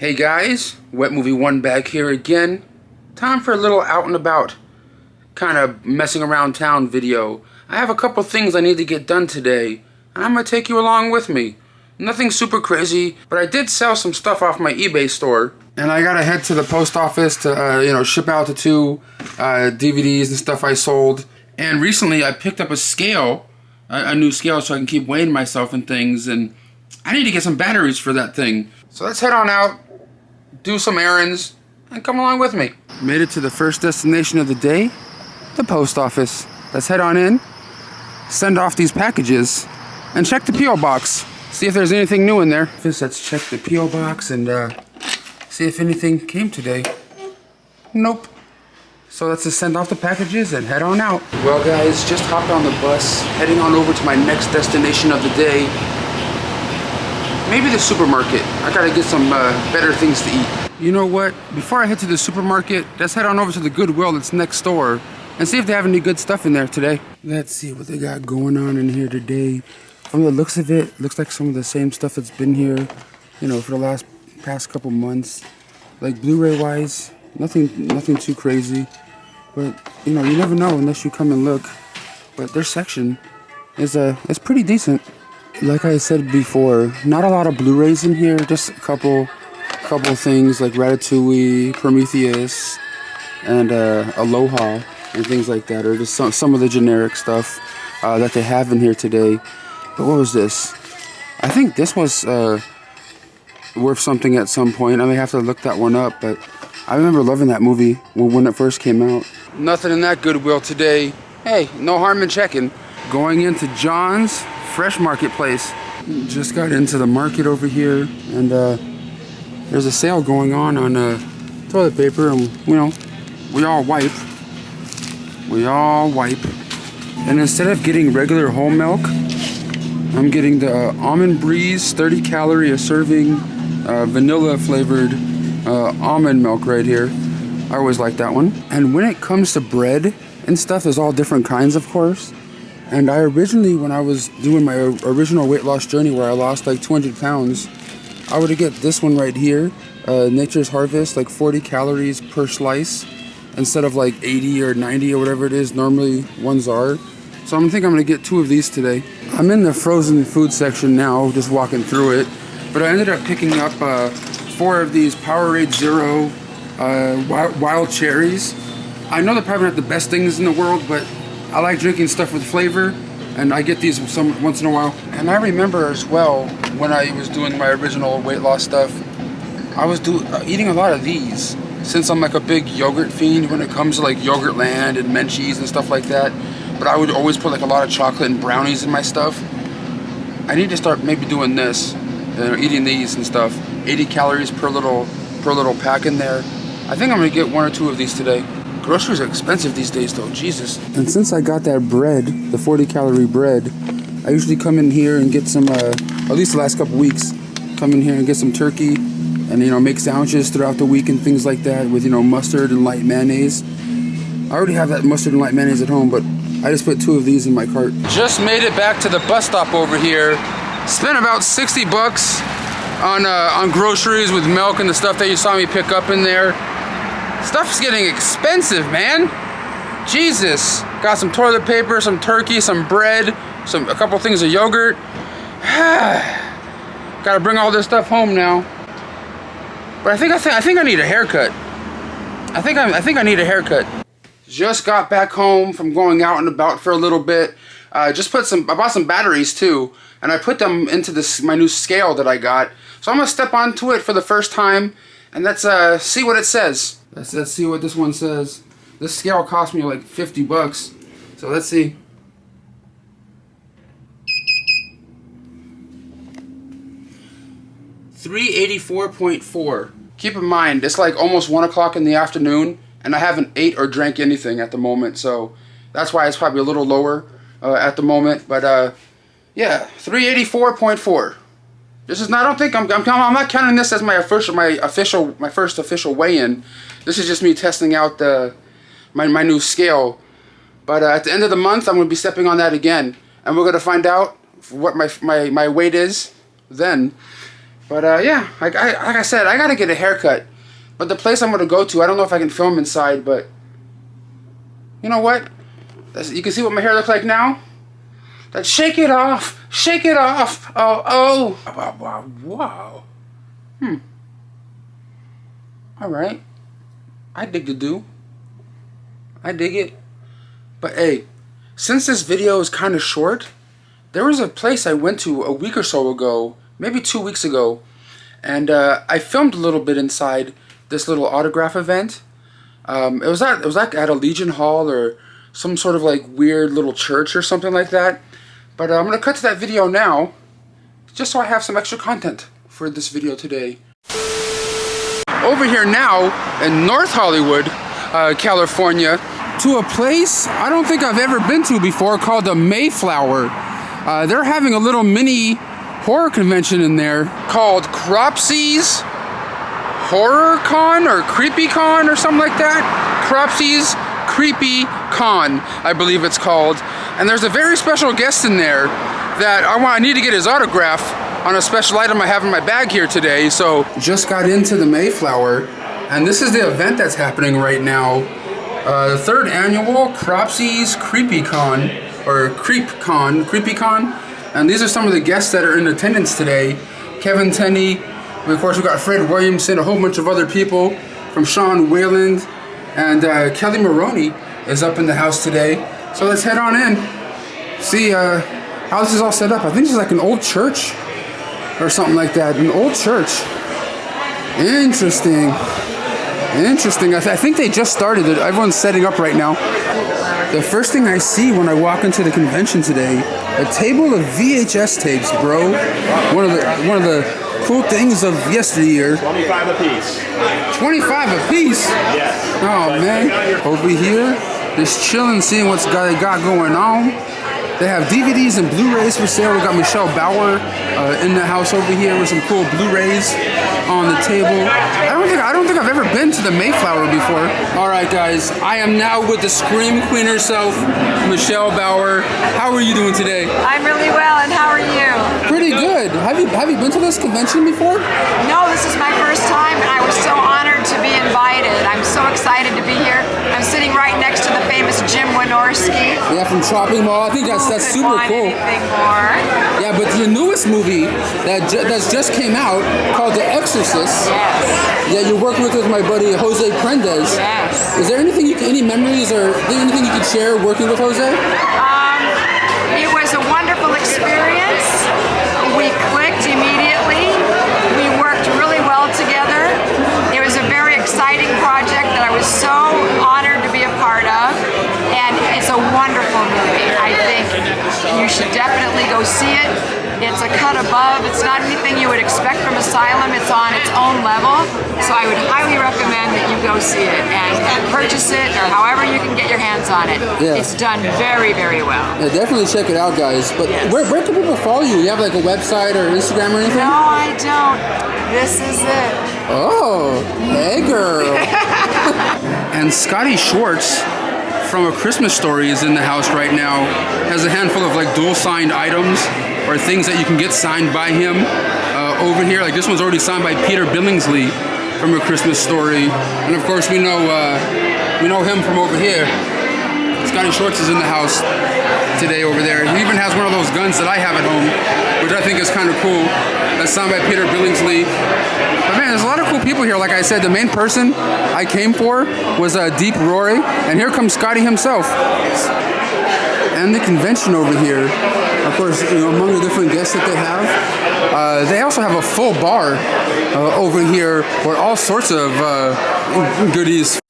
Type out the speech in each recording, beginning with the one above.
Hey guys, Wet Movie 1 back here again. Time for a little out and about, kind of messing around town video. I have a couple things I need to get done today, and I'm going to take you along with me. Nothing super crazy, but I did sell some stuff off my eBay store. And I gotta head to the post office to, ship out the two DVDs and stuff I sold. And recently I picked up a scale, a new scale, so I can keep weighing myself and things. And I need to get some batteries for that thing. So let's head on out, do some errands, and come along with me. Made it to the first destination of the day, the post office. Let's head on in, send off these packages, and check the P.O. box. See if there's anything new in there. Let's check the P.O. box and see if anything came today. Nope. So let's just send off the packages and head on out. Well guys, just hopped on the bus, heading on over to my next destination of the day. Maybe the supermarket. I gotta get some better things to eat. You know what? Before I head to the supermarket, let's head on over to the Goodwill that's next door and see if they have any good stuff in there today. Let's see what they got going on in here today. From the looks of it, looks like some of the same stuff that's been here, for the past couple months. Like Blu-ray wise, nothing too crazy. But you never know unless you come and look. But their section is pretty decent. Like I said before, not a lot of Blu-rays in here, just a couple things like Ratatouille, Prometheus, and Aloha and things like that, or just some of the generic stuff that they have in here today. But what was this? I think this was worth something at some point. I may have to look that one up, but I remember loving that movie when it first came out. Nothing in that Goodwill today. Hey, no harm in checking. Going into John's Fresh Marketplace. Just got into the market over here, and there's a sale going on toilet paper, and we all wipe. And instead of getting regular whole milk, I'm getting the Almond Breeze 30 calorie a serving vanilla flavored almond milk right here. I always like that one. And when it comes to bread and stuff, there's all different kinds, of course. And I originally, when I was doing my original weight loss journey where I lost like 200 pounds, I would get this one right here, Nature's Harvest, like 40 calories per slice, instead of like 80 or 90 or whatever it is normally ones are. So I'm gonna get 2 of these today. I'm in the frozen food section now, just walking through it. But I ended up picking up 4 of these Powerade Zero wild cherries. I know they're probably not the best things in the world, but I like drinking stuff with flavor, and I get these once in a while. And I remember as well, when I was doing my original weight loss stuff, I was eating a lot of these. Since I'm like a big yogurt fiend when it comes to like Yogurtland and Menchie's and stuff like that, but I would always put like a lot of chocolate and brownies in my stuff. I need to start maybe doing this, eating these and stuff. 80 calories per little pack in there. I think I'm gonna get 1 or 2 of these today. Groceries are expensive these days though, Jesus. And since I got that bread, the 40 calorie bread, I usually come in here and get some, at least the last couple weeks, come in here and get some turkey and, make sandwiches throughout the week and things like that with, mustard and light mayonnaise. I already have that mustard and light mayonnaise at home, but I just put 2 of these in my cart. Just made it back to the bus stop over here. Spent about 60 bucks on groceries with milk and the stuff that you saw me pick up in there. Stuff's getting expensive, man. Jesus. Got some toilet paper, some turkey, some bread, a couple things of yogurt. Gotta bring all this stuff home now. But I think I need a haircut. I think I need a haircut. Just got back home from going out and about for a little bit. I bought some batteries too, and I put them into my new scale that I got. So I'm gonna step onto it for the first time, and let's see what it says. Let's see what this one says. This scale cost me like 50 bucks. So let's see. $384.4. Keep in mind, it's like almost 1 o'clock in the afternoon, and I haven't ate or drank anything at the moment, so that's why it's probably a little lower at the moment. But yeah, 384.4. This is not. I don't think I'm not counting this as my first official weigh-in. This is just me testing out my new scale. But at the end of the month, I'm going to be stepping on that again, and we're going to find out what my weight is then. But yeah, like I said, I gotta get a haircut. But the place I'm gonna go to, I don't know if I can film inside, but you know what? You can see what my hair looks like now. Let's shake it off. Shake it off. Oh. Wow. Alright. I dig the do. I dig it. But hey, since this video is kind of short, there was a place I went to a week or so ago, maybe 2 weeks ago, and I filmed a little bit inside this little autograph event. It was like at a Legion Hall or some sort of like weird little church or something like that. But I'm going to cut to that video now, just so I have some extra content for this video today. Over here now in North Hollywood, California, to a place I don't think I've ever been to before called the Mayflower. They're having a little mini horror convention in there called Cropsy's Horror Con or Creepy Con or something like that. Cropsy's Creepy Con, I believe it's called. And there's a very special guest in there that I need to get his autograph on a special item I have in my bag here today. So just got into the Mayflower, and this is the event that's happening right now. The third annual Cropsy's Creepy Con, or Creepy Con. And these are some of the guests that are in attendance today. Kevin Tenney, of course we got Fred Williamson, a whole bunch of other people from Sean Wayland, and Kelly Maroney is up in the house today. So let's head on in, see how this is all set up. I think this is like an old church or something like that, an old church. Interesting. I think they just started it. Everyone's setting up right now. The first thing I see when I walk into the convention today, a table of VHS tapes, bro. One of the cool things of yesteryear. 25 a piece. 25 a piece? Yes. Oh man. Over here, just chilling, seeing what's they got going on. They have DVDs and Blu-rays for sale. We got Michelle Bauer in the house over here with some cool Blu-rays on the table. I don't think I've ever been to the Mayflower before. All right, guys, I am now with the Scream Queen herself, Michelle Bauer. How are you doing today? I'm really well, and how are you? Pretty good. Have you been to this convention before? No, this is my first time, and I was so honored to be invited. I'm so excited to be here. I'm sitting right next to the famous Jim Wynorski. Yeah, from Shopping Mall. I think that's super cool. Anything more? Yeah, but the newest movie that's just came out called The Exorcist. Yes. Yeah, you're working with my buddy Jose Prendes. Yes. Is there any memories or anything you could share working with Jose? It was a wonderful experience. We clicked immediately. We worked really well together. It was a very exciting project that I was so honored to be a part of, and it's a wonderful movie. I think you should definitely go see it. It's a cut above. It's not anything you would expect from Asylum. It's on its own level. So I would highly recommend that you go see it and purchase it, or however you can get your hands on it. Yeah. It's done very, very well. Yeah, definitely check it out, guys. But Yes. where can people follow you? You have like a website or Instagram or anything? No, I don't. This is it. Oh, hey girl. And Scotty Schwartz from A Christmas Story is in the house right now. Has a handful of like dual signed items or things that you can get signed by him over here. Like this one's already signed by Peter Billingsley from A Christmas Story. And of course we know him from over here. Scotty Schwartz is in the house today over there. He even has one of those guns that I have at home, which I think is kind of cool. That's signed by Peter Billingsley. But man, there's a lot of cool people here. Like I said, the main person I came for was Deep Roy, and here comes Scotty himself. And the convention over here, of course, among the different guests that they also have a full bar over here where all sorts of goodies.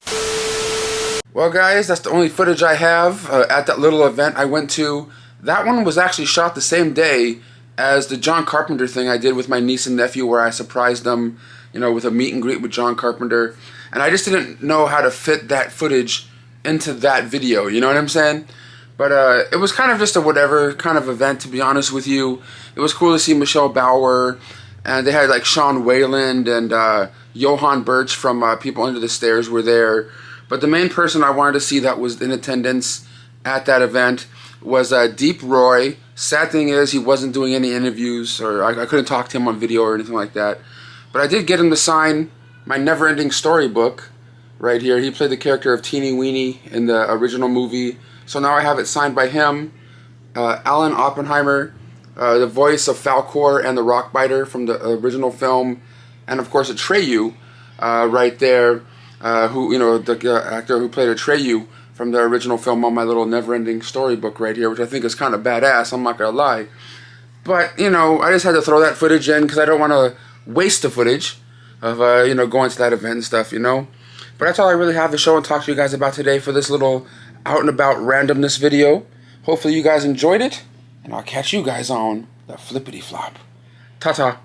Well, guys, that's the only footage I have at that little event I went to. That one was actually shot the same day as the John Carpenter thing I did with my niece and nephew, where I surprised them, with a meet and greet with John Carpenter. And I just didn't know how to fit that footage into that video, you know what I'm saying? But it was kind of just a whatever kind of event, to be honest with you. It was cool to see Michelle Bauer, and they had like Sean Wayland and Johan Birch from People Under the Stairs were there. But the main person I wanted to see that was in attendance at that event was Deep Roy Sad thing is he wasn't doing any interviews, or I couldn't talk to him on video or anything like that. But I did get him to sign my never-ending storybook right here. He played the character of Teeny Weeny in the original movie. So now I have it signed by him. Alan Oppenheimer, the voice of Falkor and the Rockbiter from the original film. And of course Atreyu right there, who, you know, the actor who played Atreyu from the original film on my little never-ending storybook right here, which I think is kind of badass, I'm not gonna lie. But, you know, I just had to throw that footage in because I don't want to waste the footage of, you know, going to that event and stuff, you know. But that's all I really have to show and talk to you guys about today for this little out and about randomness video. Hopefully you guys enjoyed it, and I'll catch you guys on the flippity flop. Ta-ta.